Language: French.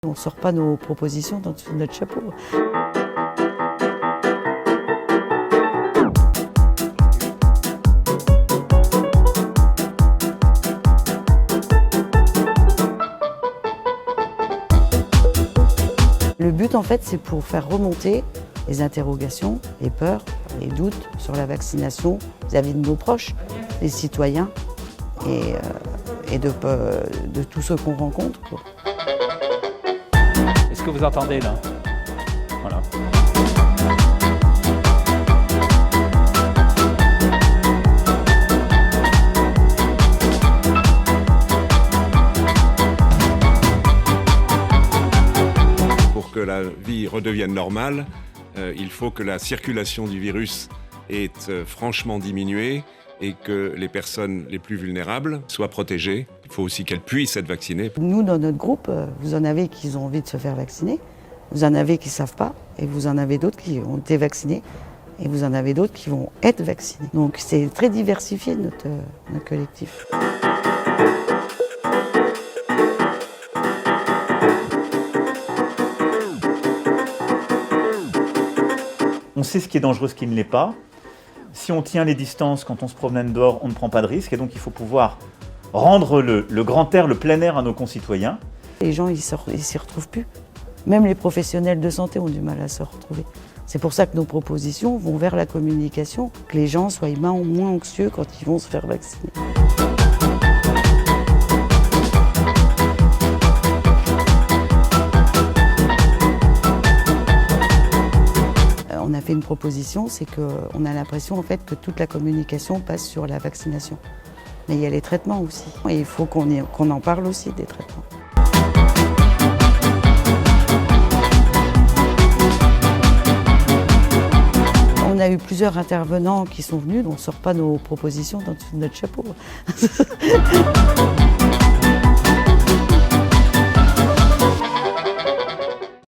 On ne sort pas nos propositions dans notre chapeau. Le but, en fait, c'est pour faire remonter les interrogations, les peurs, les doutes sur la vaccination vis-à-vis de nos proches, les citoyens et de tous ceux qu'on rencontre, quoi. Est-ce que vous entendez là? Voilà. Pour que la vie redevienne normale, il faut que la circulation du virus ait franchement diminué et que les personnes les plus vulnérables soient protégées. Il faut aussi qu'elles puissent être vaccinées. Nous, dans notre groupe, vous en avez qui ont envie de se faire vacciner, vous en avez qui ne savent pas, et vous en avez d'autres qui ont été vaccinés, et vous en avez d'autres qui vont être vaccinés. Donc c'est très diversifié notre collectif. On sait ce qui est dangereux, ce qui ne l'est pas. Si on tient les distances quand on se promène dehors, on ne prend pas de risque. Et donc il faut pouvoir rendre le grand air, le plein air à nos concitoyens. Les gens, ils s'y retrouvent plus. Même les professionnels de santé ont du mal à se retrouver. C'est pour ça que nos propositions vont vers la communication, que les gens soient moins anxieux quand ils vont se faire vacciner. On a fait une proposition, c'est qu'on a l'impression en fait que toute la communication passe sur la vaccination. Mais il y a les traitements aussi. Et il faut qu'on en parle aussi des traitements. On a eu plusieurs intervenants qui sont venus, on ne sort pas nos propositions dans notre chapeau.